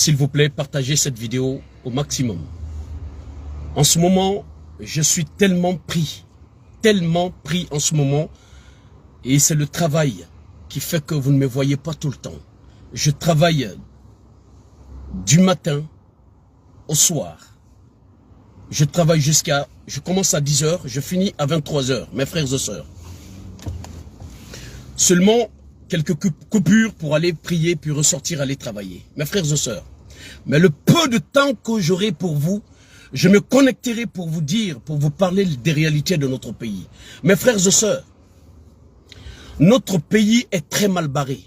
s'il vous plaît, partagez cette vidéo au maximum. En ce moment, je suis tellement pris en ce moment. Et c'est le travail qui fait que vous ne me voyez pas tout le temps. Je travaille du matin au soir. Je travaille je commence à 10 h, je finis à 23 h, mes frères et sœurs. Seulement quelques coupures pour aller prier, puis ressortir, aller travailler. Mes frères et sœurs. Mais le peu de temps que j'aurai pour vous, je me connecterai pour vous dire, pour vous parler des réalités de notre pays. Mes frères et sœurs, notre pays est très mal barré.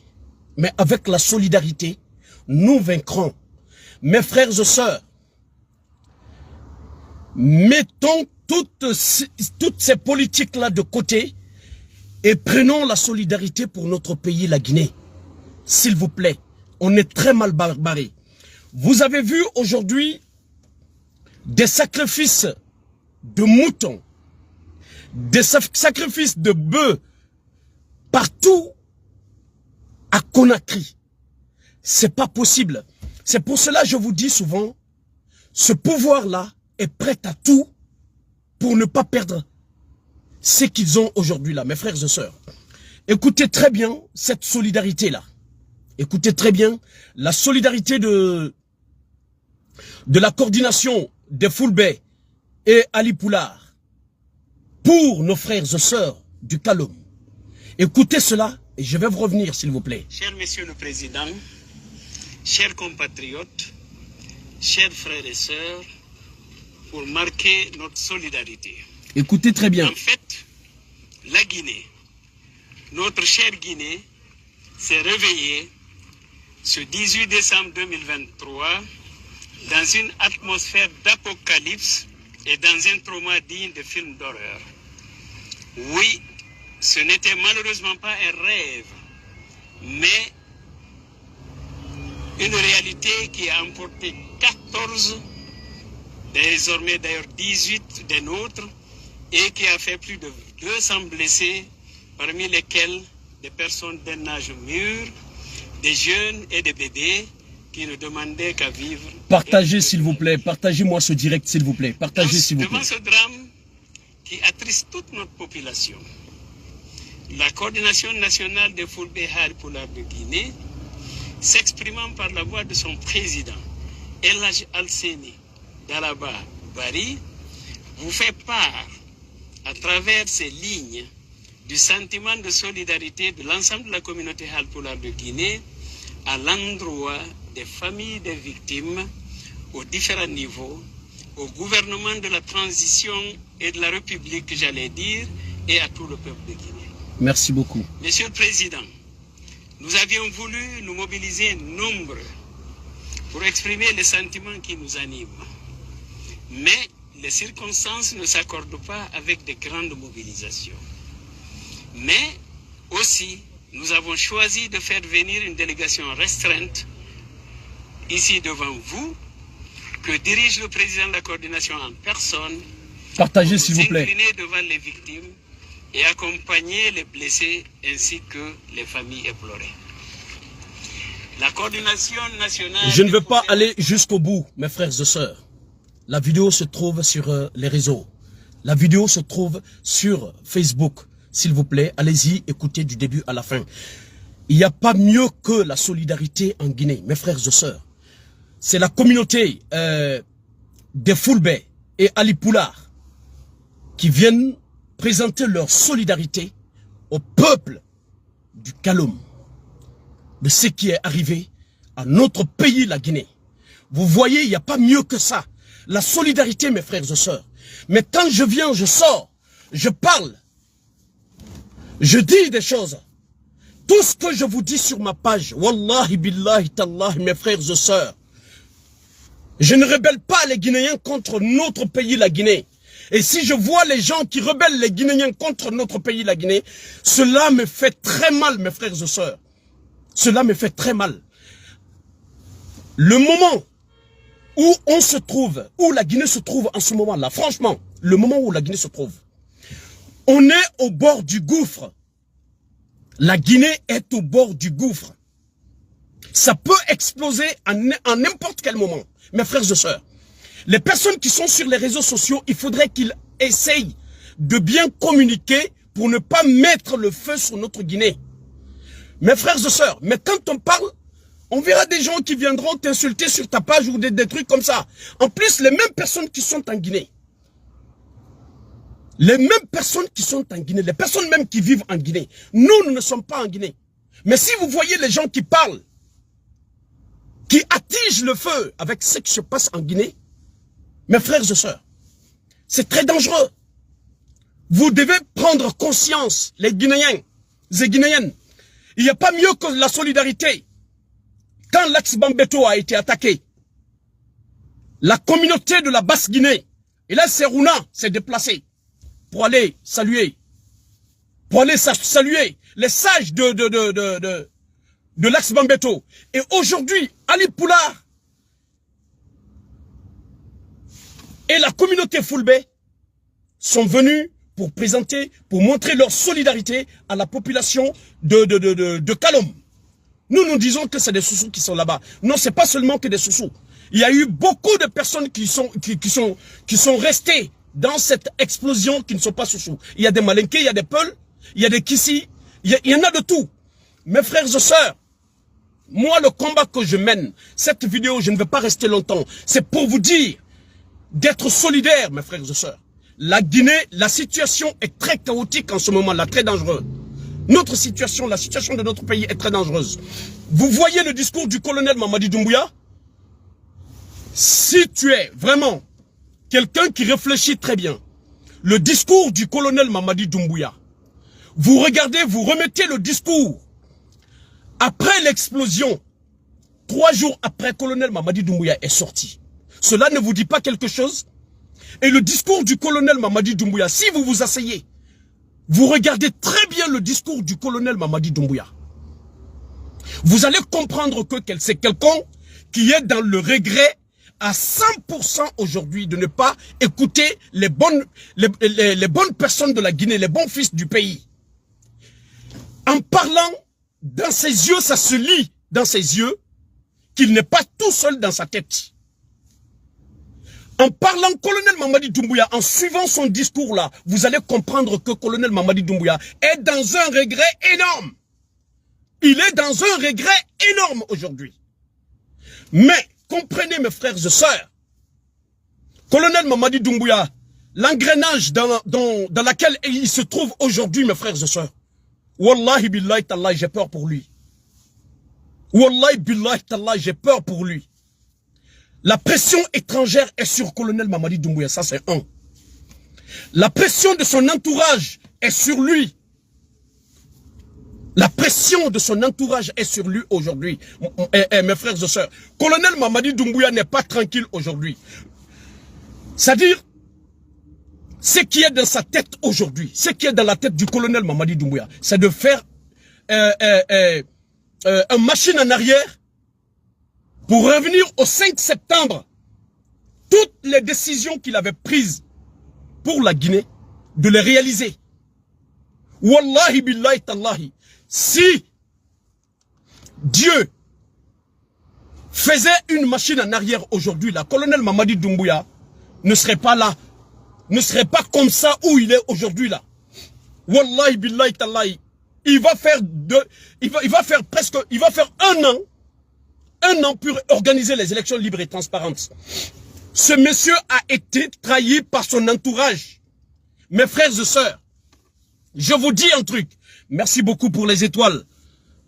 Mais avec la solidarité, nous vaincrons. Mes frères et sœurs, mettons toutes ces politiques-là de côté et prenons la solidarité pour notre pays, la Guinée. S'il vous plaît, on est très mal barré. Vous avez vu aujourd'hui des sacrifices de moutons, des sacrifices de bœufs partout à Conakry. C'est pas possible. C'est pour cela que je vous dis souvent, ce pouvoir-là est prêt à tout pour ne pas perdre ce qu'ils ont aujourd'hui là, mes frères et sœurs. Écoutez très bien cette solidarité-là. Écoutez très bien la solidarité de la coordination des Fulbé et Ali Poulard pour nos frères et sœurs du Kaloum. Écoutez cela et je vais vous revenir s'il vous plaît. Cher Monsieur le Président, chers compatriotes, chers frères et sœurs, pour marquer notre solidarité. Écoutez très bien. En fait, la Guinée, notre chère Guinée, s'est réveillée ce 18 décembre 2023 dans une atmosphère d'apocalypse et dans un trauma digne de films d'horreur. Oui, ce n'était malheureusement pas un rêve, mais une réalité qui a emporté 14, désormais d'ailleurs 18 des nôtres, et qui a fait plus de 200 blessés, parmi lesquels des personnes d'un âge mûr, des jeunes et des bébés qui ne demandaient qu'à vivre. Partagez s'il vous plaît, partagez-moi ce direct s'il vous plaît, partagez s'il vous plaît. Devant ce drame qui attriste toute notre population, la coordination nationale des Fulbé Ali Poulard de Guinée, s'exprimant par la voix de son président, El Hadj Alseni Dalaba Bari, vous fait part, à travers ces lignes, du sentiment de solidarité de l'ensemble de la communauté Ali Poulard de Guinée à l'endroit des familles des victimes aux différents niveaux, au gouvernement de la transition et de la République, j'allais dire, et à tout le peuple de Guinée. Merci beaucoup. Monsieur le Président, nous avions voulu nous mobiliser nombreux pour exprimer les sentiments qui nous animent. Mais les circonstances ne s'accordent pas avec de grandes mobilisations. Mais aussi, nous avons choisi de faire venir une délégation restreinte ici devant vous, que dirige le président de la coordination en personne. Partagez s'il vous plaît. Incliner devant les victimes et accompagner les blessés ainsi que les familles éplorées. La coordination nationale... Je ne veux pas aller jusqu'au bout, mes frères et sœurs. La vidéo se trouve sur les réseaux. La vidéo se trouve sur Facebook. S'il vous plaît, allez-y, écoutez du début à la fin. Il n'y a pas mieux que la solidarité en Guinée, mes frères et sœurs. C'est la communauté des Fulbé et Ali Poulard qui viennent présenter leur solidarité au peuple du Kaloum, de ce qui est arrivé à notre pays, la Guinée. Vous voyez, il n'y a pas mieux que ça. La solidarité, mes frères et sœurs. Mais quand je viens, je sors, je parle, je dis des choses. Tout ce que je vous dis sur ma page, wallahi billahi tallahi, mes frères et sœurs, je ne rebelle pas les Guinéens contre notre pays, la Guinée. Et si je vois les gens qui rebellent les Guinéens contre notre pays, la Guinée, cela me fait très mal, mes frères et sœurs. Cela me fait très mal. Le moment où on se trouve, où la Guinée se trouve en ce moment-là, franchement, le moment où la Guinée se trouve, on est au bord du gouffre. La Guinée est au bord du gouffre. Ça peut exploser en n'importe quel moment. Mes frères et sœurs, les personnes qui sont sur les réseaux sociaux, il faudrait qu'ils essayent de bien communiquer pour ne pas mettre le feu sur notre Guinée. Mes frères et sœurs, mais quand on parle, on verra des gens qui viendront t'insulter sur ta page ou des trucs comme ça. En plus, les mêmes personnes qui sont en Guinée, les mêmes personnes qui sont en Guinée, les personnes même qui vivent en Guinée, nous ne sommes pas en Guinée. Mais si vous voyez les gens qui parlent, qui attigent le feu avec ce qui se passe en Guinée, mes frères et sœurs, c'est très dangereux. Vous devez prendre conscience, les Guinéens, les Guinéennes. Il n'y a pas mieux que la solidarité. Quand l'Ax-Bambeto a été attaqué, la communauté de la Basse-Guinée, et là Serouna s'est déplacé pour aller saluer, les sages de l'Ax-Bambeto. Et aujourd'hui, Ali Poulard et la communauté Fulbe sont venus pour présenter, pour montrer leur solidarité à la population de Kalom. Nous disons que c'est des Soussous qui sont là-bas. Non, c'est pas seulement que des Soussous. Il y a eu beaucoup de personnes qui sont restées dans cette explosion qui ne sont pas Soussous. Il y a des Malinké, il y a des Peuls, il y a des Kissi, il y en a de tout. Mes frères et sœurs, moi le combat que je mène, cette vidéo, je ne vais pas rester longtemps. C'est pour vous dire d'être solidaires, mes frères et sœurs. La Guinée, la situation est très chaotique en ce moment-là, très dangereuse. Notre situation, la situation de notre pays est très dangereuse. Vous voyez le discours du colonel Mamadi Doumbouya? Si tu es vraiment quelqu'un qui réfléchit très bien, le discours du colonel Mamadi Doumbouya, vous regardez, vous remettez le discours après l'explosion, 3 jours après, colonel Mamadi Doumbouya est sorti. Cela ne vous dit pas quelque chose? Et le discours du colonel Mamadi Doumbouya, si vous vous asseyez, vous regardez très bien le discours du colonel Mamadi Doumbouya, vous allez comprendre que c'est quelqu'un qui est dans le regret à 100% aujourd'hui de ne pas écouter les bonnes personnes de la Guinée, les bons fils du pays. En parlant, dans ses yeux, ça se lit dans ses yeux qu'il n'est pas tout seul dans sa tête. En parlant, colonel Mamadi Doumbouya, en suivant son discours là, vous allez comprendre que colonel Mamadi Doumbouya est dans un regret énorme. Il est dans un regret énorme aujourd'hui. Mais, comprenez mes frères et sœurs, colonel Mamadi Doumbouya, l'engrenage dans laquelle il se trouve aujourd'hui, mes frères et sœurs, wallahi billahi tallah, j'ai peur pour lui. Wallahi billahi tallah, j'ai peur pour lui. La pression étrangère est sur colonel Mamadi Doumbouya, ça c'est un. La pression de son entourage est sur lui. La pression de son entourage est sur lui aujourd'hui. Mes frères et sœurs, colonel Mamadi Doumbouya n'est pas tranquille aujourd'hui. C'est-à-dire, ce qui est dans sa tête aujourd'hui, ce qui est dans la tête du colonel Mamadi Doumbouya, c'est de faire une machine en arrière pour revenir au 5 septembre. Toutes les décisions qu'il avait prises pour la Guinée, de les réaliser. Wallahi billahi tallahi. Si Dieu faisait une machine en arrière aujourd'hui, la colonel Mamadi Doumbouya ne serait pas là. Ne serait pas comme ça où il est aujourd'hui là. Wallahi billahi tallahi. Il va faire un an pour organiser les élections libres et transparentes. Ce monsieur a été trahi par son entourage. Mes frères et sœurs, je vous dis un truc. Merci beaucoup pour les étoiles.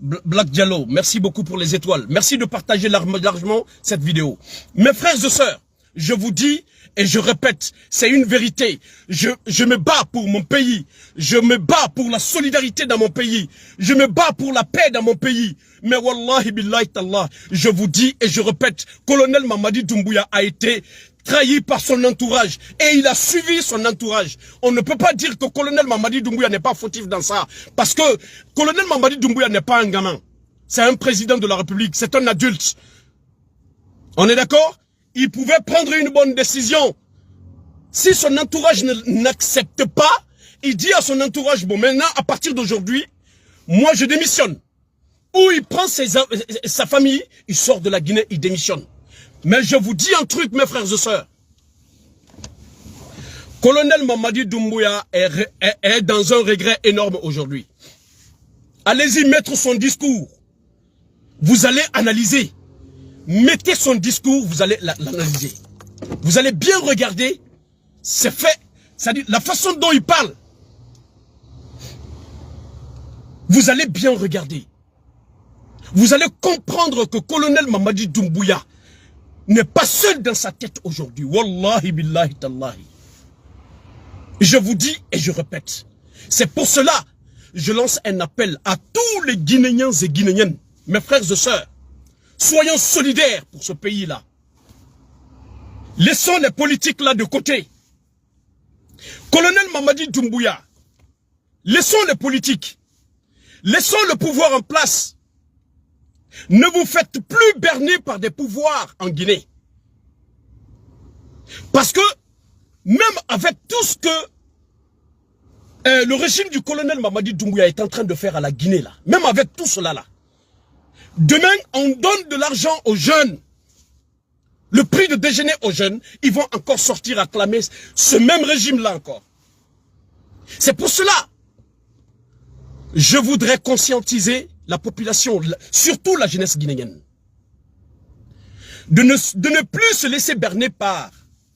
Black Diallo, merci beaucoup pour les étoiles. Merci de partager largement cette vidéo. Mes frères et sœurs, je vous dis et je répète, c'est une vérité. Je me bats pour mon pays. Je me bats pour la solidarité dans mon pays. Je me bats pour la paix dans mon pays. Mais wallahi billahi tallah, je vous dis et je répète, colonel Mamadi Doumbouya a été trahi par son entourage et il a suivi son entourage. On ne peut pas dire que colonel Mamadi Doumbouya n'est pas fautif dans ça, parce que colonel Mamadi Doumbouya n'est pas un gamin. C'est un président de la République, c'est un adulte. On est d'accord? Il pouvait prendre une bonne décision. Si son entourage n'accepte pas, il dit à son entourage, bon maintenant à partir d'aujourd'hui, moi je démissionne. où il prend sa famille, il sort de la Guinée, il démissionne. Mais je vous dis un truc, mes frères et sœurs. Colonel Mamadi Doumbouya est dans un regret énorme aujourd'hui. Allez-y mettre son discours. Vous allez analyser. Mettez son discours, vous allez l'analyser. Vous allez bien regarder. C'est fait. C'est-à-dire la façon dont il parle. Vous allez bien regarder. Vous allez comprendre que Colonel Mamadi Doumbouya n'est pas seul dans sa tête aujourd'hui. Wallahi billahi tallahi. Je vous dis et je répète. C'est pour cela je lance un appel à tous les Guinéens et Guinéennes, mes frères et sœurs. Soyons solidaires pour ce pays-là. Laissons les politiques là de côté. Colonel Mamadi Doumbouya, laissons les politiques. Laissons le pouvoir en place. Ne vous faites plus berner par des pouvoirs en Guinée. Parce que, même avec tout ce que le régime du colonel Mamadi Doumbouya est en train de faire à la Guinée, là, même avec tout cela, là, demain, on donne de l'argent aux jeunes. Le prix de déjeuner aux jeunes, ils vont encore sortir acclamer ce même régime-là encore. C'est pour cela, je voudrais conscientiser la population, surtout la jeunesse guinéenne, de ne plus se laisser berner par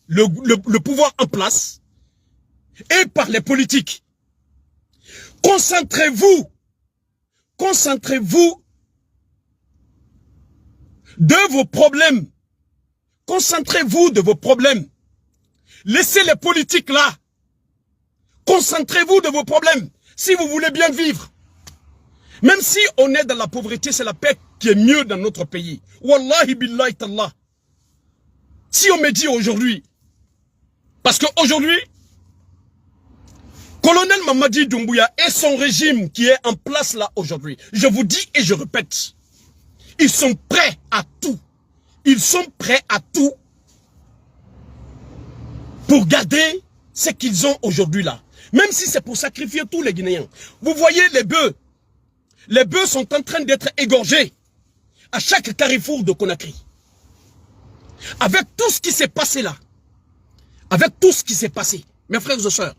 le pouvoir en place et par les politiques. Concentrez-vous de vos problèmes. Concentrez-vous de vos problèmes. Laissez les politiques là. Concentrez-vous de vos problèmes. Si vous voulez bien vivre. Même si on est dans la pauvreté, c'est la paix qui est mieux dans notre pays. Wallahi billahi tallah. Si on me dit aujourd'hui, parce qu'aujourd'hui, colonel Mamadi Doumbouya et son régime qui est en place là aujourd'hui, je vous dis et je répète, ils sont prêts à tout. Ils sont prêts à tout pour garder ce qu'ils ont aujourd'hui là. Même si c'est pour sacrifier tous les Guinéens. Vous voyez les bœufs. Les bœufs sont en train d'être égorgés à chaque carrefour de Conakry. Avec tout ce qui s'est passé là. Avec tout ce qui s'est passé. Mes frères et sœurs.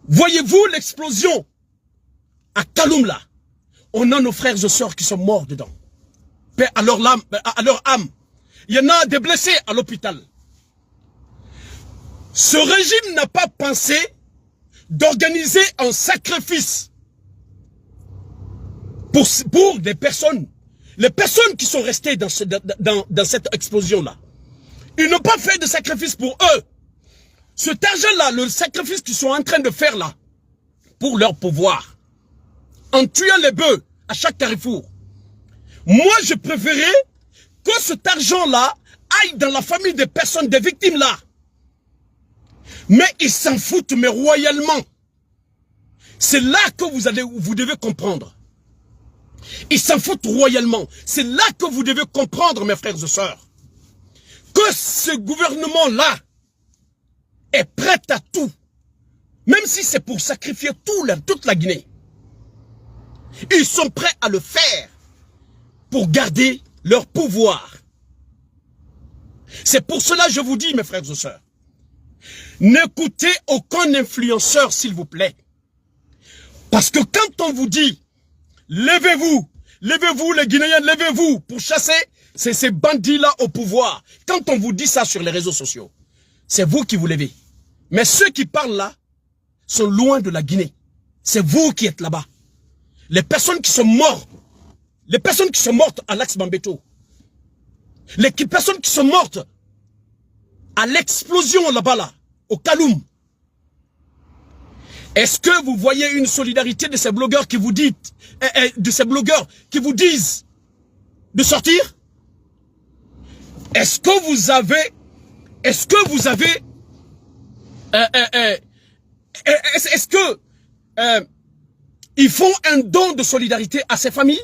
Voyez-vous l'explosion à Kaloum là. On a nos frères et sœurs qui sont morts dedans. Paix à leur âme. Il y en a des blessés à l'hôpital. Ce régime n'a pas pensé d'organiser un sacrifice pour des personnes. Les personnes qui sont restées dans cette explosion-là. Ils n'ont pas fait de sacrifice pour eux. Cet argent-là, le sacrifice qu'ils sont en train de faire là, pour leur pouvoir, en tuant les bœufs à chaque carrefour. Moi, je préférais que cet argent-là aille dans la famille des personnes, des victimes là. Mais ils s'en foutent, mais royalement. C'est là que vous devez comprendre. Ils s'en foutent royalement. C'est là que vous devez comprendre, mes frères et sœurs, que ce gouvernement-là est prêt à tout. Même si c'est pour sacrifier toute la Guinée. Ils sont prêts à le faire pour garder leur pouvoir. C'est pour cela que je vous dis, mes frères et sœurs, n'écoutez aucun influenceur, s'il vous plaît. Parce que quand on vous dit, levez-vous, levez-vous les Guinéens, levez-vous pour chasser ces bandits-là au pouvoir. Quand on vous dit ça sur les réseaux sociaux, c'est vous qui vous levez. Mais ceux qui parlent là sont loin de la Guinée. C'est vous qui êtes là-bas. Les personnes qui sont mortes, à l'Ax-Bambeto, les personnes qui sont mortes à l'explosion là-bas, là, au Kaloum. Est-ce que vous voyez une solidarité de ces blogueurs qui vous disent, de sortir? Est-ce que vous avez, ils font un don de solidarité à ces familles?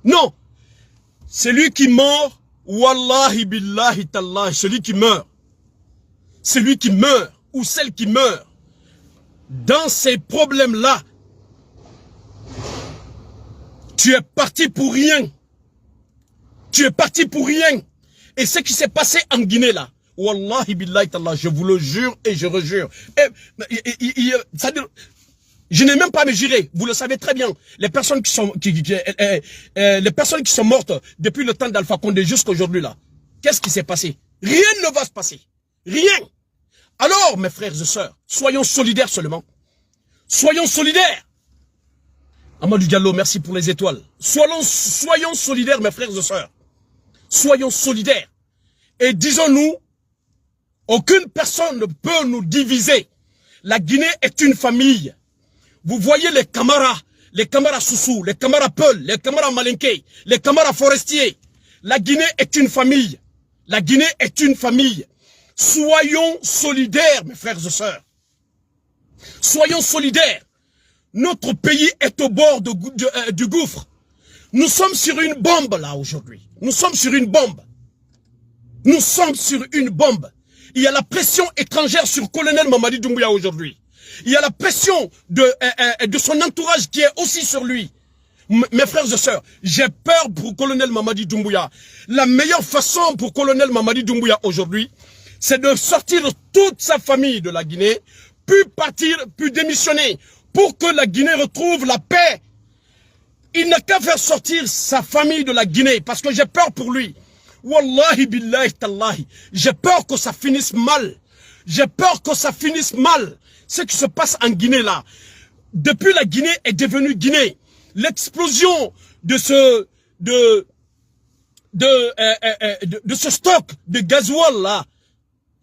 Non. Celui qui meurt, wallahi billahi tallah, celui qui meurt, ou celle qui meurt, dans ces problèmes-là, Tu es parti pour rien. Tu es parti pour rien. Et ce qui s'est passé en Guinée là, Wallahi billahi ta'ala, je vous le jure et je rejure. Je n'ai même pas à me jurer. Vous le savez très bien. Les personnes qui sont, les personnes qui sont mortes depuis le temps d'Alpha Condé jusqu'à aujourd'hui là. Qu'est-ce qui s'est passé? Rien ne va se passer. Rien. Alors, mes frères et sœurs, soyons solidaires seulement. Soyons solidaires. Amadou Diallo, merci pour les étoiles. Soyons solidaires, mes frères et sœurs. Soyons solidaires. Et disons-nous, aucune personne ne peut nous diviser. La Guinée est une famille. Vous voyez les Camara Soussou, les Camara Peul, les Camara Malinké, les Camara Forestiers. La Guinée est une famille. La Guinée est une famille. Soyons solidaires, mes frères et sœurs. Soyons solidaires. Notre pays est au bord du gouffre. Nous sommes sur une bombe là aujourd'hui. Nous sommes sur une bombe. Nous sommes sur une bombe. Il y a la pression étrangère sur colonel Mamadi Doumbouya aujourd'hui. Il y a la pression de son entourage qui est aussi sur lui. Mes frères et sœurs, j'ai peur pour colonel Mamadi Doumbouya. La meilleure façon pour colonel Mamadi Doumbouya aujourd'hui, c'est de sortir toute sa famille de la Guinée, puis partir, puis démissionner, pour que la Guinée retrouve la paix. Il n'a qu'à faire sortir sa famille de la Guinée, parce que j'ai peur pour lui. Wallahi billahi tallahi, j'ai peur que ça finisse mal. J'ai peur que ça finisse mal. Ce qui se passe en Guinée là, depuis la Guinée est devenue Guinée, l'explosion de ce stock de gasoil là,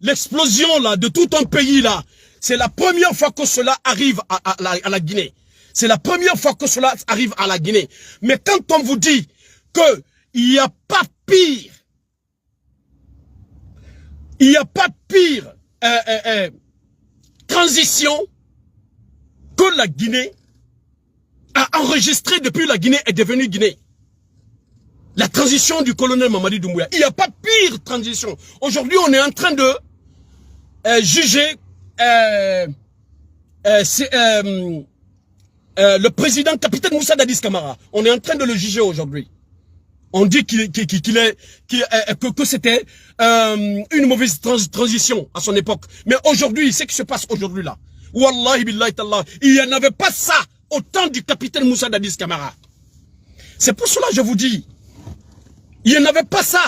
l'explosion là de tout un pays là, c'est la première fois que cela arrive à la Guinée. C'est la première fois que cela arrive à la Guinée. Mais quand on vous dit que il n'y a pas pire, il n'y a pas pire transition que la Guinée a enregistré depuis la Guinée est devenue Guinée. La transition du colonel Mamadi Doumbouya. Il n'y a pas pire transition. Aujourd'hui, on est en train de juger le président capitaine Moussa Dadis Camara. On est en train de le juger aujourd'hui. On dit que c'était une mauvaise transition à son époque. Mais aujourd'hui, ce qui se passe aujourd'hui là, Wallahi billahi tallah, il n'y en avait pas ça au temps du capitaine Moussa Dadis Camara. C'est pour cela que je vous dis, il n'y en avait pas ça.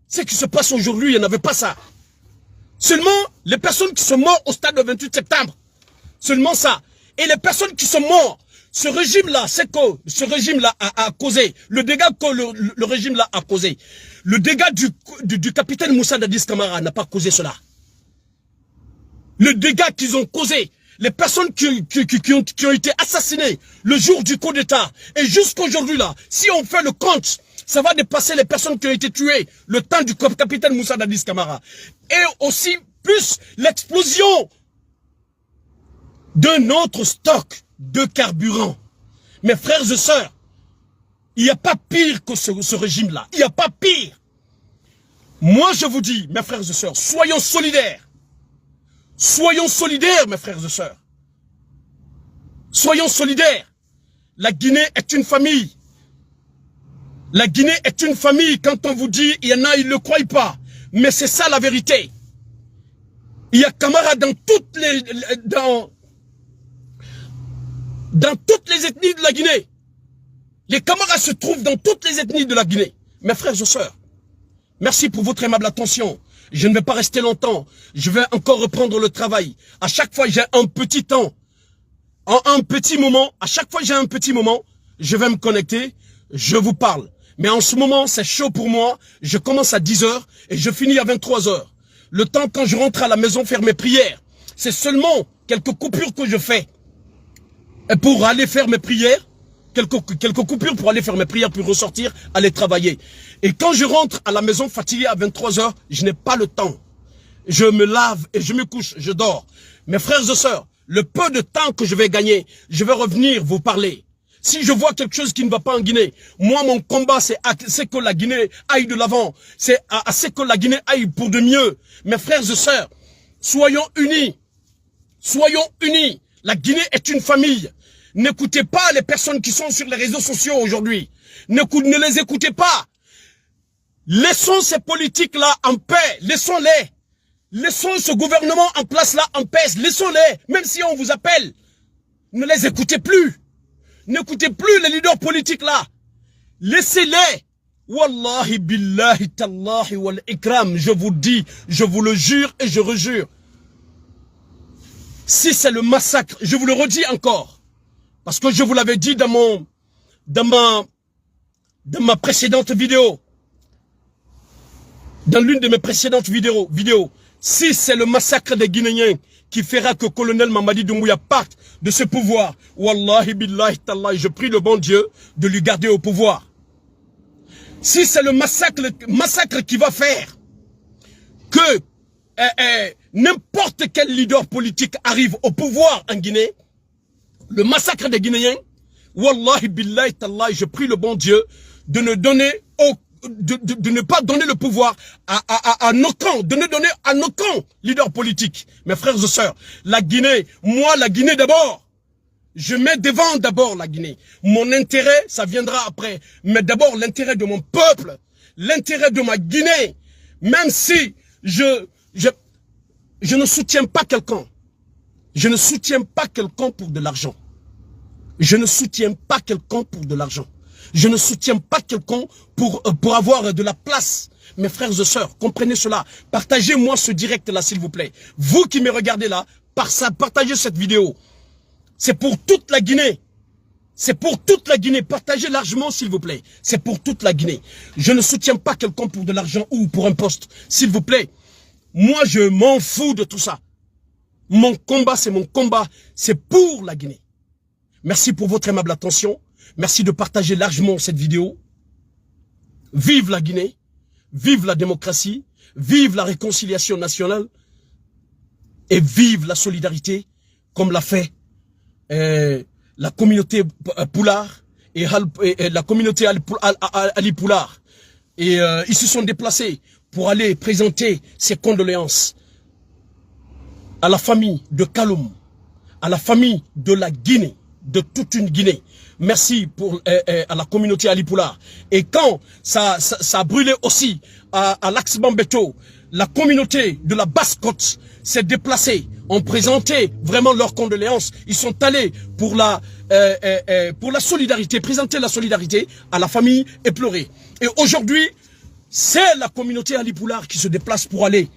Ce qui se passe aujourd'hui, il n'y en avait pas ça. Seulement les personnes qui sont mortes au stade du 28 septembre. Seulement ça. Et les personnes qui sont mortes, ce régime-là, c'est que ce régime-là a causé, le dégât que le régime-là a causé. Le dégât du capitaine Moussa Dadis Camara n'a pas causé cela. Le dégât qu'ils ont causé, les personnes qui ont été assassinées le jour du coup d'État, et jusqu'aujourd'hui là, si on fait le compte, ça va dépasser les personnes qui ont été tuées le temps du capitaine Moussa Dadis Camara. Et aussi, plus l'explosion de notre stock de carburant. Mes frères et sœurs, il n'y a pas pire que ce régime-là. Il n'y a pas pire. Moi, je vous dis, mes frères et sœurs, soyons solidaires. Soyons solidaires, mes frères et sœurs. Soyons solidaires. La Guinée est une famille. La Guinée est une famille. Quand on vous dit, il y en a, ils ne le croient pas. Mais c'est ça la vérité. Il y a Camara dans toutes les... Dans toutes les ethnies de la Guinée. Les Camaras se trouvent dans toutes les ethnies de la Guinée. Mes frères et sœurs, merci pour votre aimable attention. Je ne vais pas rester longtemps. Je vais encore reprendre le travail. À chaque fois, j'ai un petit temps. En un petit moment, à chaque fois j'ai un petit moment, je vais me connecter, je vous parle. Mais en ce moment, c'est chaud pour moi. Je commence à 10 h et je finis à 23 h. Le temps quand je rentre à la maison faire mes prières, c'est seulement quelques coupures que je fais. Et pour aller faire mes prières, quelques coupures pour aller faire mes prières, puis ressortir, aller travailler. Et quand je rentre à la maison fatigué à 23 h, je n'ai pas le temps. Je me lave et je me couche, je dors. Mes frères et sœurs, le peu de temps que je vais gagner, je vais revenir vous parler. Si je vois quelque chose qui ne va pas en Guinée, moi mon combat c'est que la Guinée aille de l'avant. C'est que la Guinée aille pour de mieux. Mes frères et sœurs, soyons unis. Soyons unis. La Guinée est une famille. N'écoutez pas les personnes qui sont sur les réseaux sociaux aujourd'hui. Ne les écoutez pas. Laissons ces politiques-là en paix. Laissons-les. Laissons ce gouvernement en place là en paix. Laissons-les. Même si on vous appelle. Ne les écoutez plus. N'écoutez plus les leaders politiques là. Laissez-les. Wallahi billahi tallahi wal ikram. Je vous dis, je vous le jure et je rejure. Si c'est le massacre, je vous le redis encore. Parce que je vous l'avais dit dans ma précédente vidéo. Dans l'une de mes précédentes vidéos. Si c'est le massacre des Guinéens qui fera que colonel Mamadi Doumbouya parte de ce pouvoir, wallahi billahi tallahi, je prie le bon Dieu de lui garder au pouvoir. Si c'est le massacre qui va faire que n'importe quel leader politique arrive au pouvoir en Guinée, le massacre des Guinéens, wallahi billahi tallahi, je prie le bon Dieu de ne donner de ne pas donner le pouvoir à aucun, de ne donner à aucun leader politique. Mes frères et sœurs, la Guinée, moi la Guinée d'abord. Je mets devant d'abord la Guinée. Mon intérêt, ça viendra après. Mais d'abord l'intérêt de mon peuple, l'intérêt de ma Guinée. Même si je ne soutiens pas quelqu'un. Je ne soutiens pas quelqu'un pour de l'argent. Je ne soutiens pas quelqu'un pour de l'argent. Je ne soutiens pas quelqu'un pour avoir de la place. Mes frères et sœurs, comprenez cela. Partagez-moi ce direct-là, s'il vous plaît. Vous qui me regardez là, partagez cette vidéo. C'est pour toute la Guinée. C'est pour toute la Guinée. Partagez largement, s'il vous plaît. C'est pour toute la Guinée. Je ne soutiens pas quelqu'un pour de l'argent ou pour un poste. S'il vous plaît. Moi, je m'en fous de tout ça. Mon combat, c'est mon combat. C'est pour la Guinée. Merci pour votre aimable attention. Merci de partager largement cette vidéo. Vive la Guinée. Vive la démocratie. Vive la réconciliation nationale. Et vive la solidarité comme l'a fait la communauté Poulard et la communauté Ali Poulard. Et ils se sont déplacés pour aller présenter ses condoléances à la famille de Kaloum, à la famille de la Guinée, de toute une Guinée. Merci à la communauté Ali Poulard. Et quand ça a brûlé aussi à l'Axe Bambeto, la communauté de la Basse-Côte s'est déplacée, ont présenté vraiment leurs condoléances. Ils sont allés pour la solidarité, présenter la solidarité à la famille éplorée. Et aujourd'hui, c'est la communauté Ali Poulard qui se déplace pour aller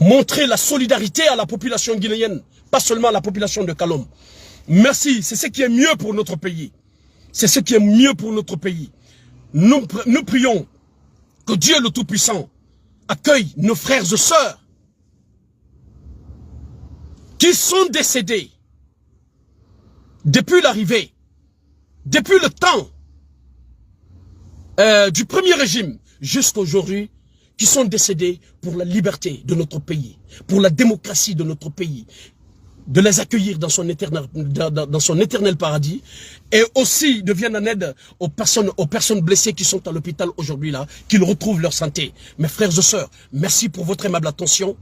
montrer la solidarité à la population guinéenne, pas seulement à la population de Kaloum. Merci, c'est ce qui est mieux pour notre pays. C'est ce qui est mieux pour notre pays. Nous prions que Dieu le Tout-Puissant accueille nos frères et sœurs qui sont décédés depuis l'arrivée, depuis le temps du premier régime jusqu'à aujourd'hui, qui sont décédés pour la liberté de notre pays, pour la démocratie de notre pays, de les accueillir dans son éternel paradis, et aussi de venir en aide aux personnes blessées qui sont à l'hôpital aujourd'hui là, qu'ils retrouvent leur santé. Mes frères et sœurs, merci pour votre aimable attention.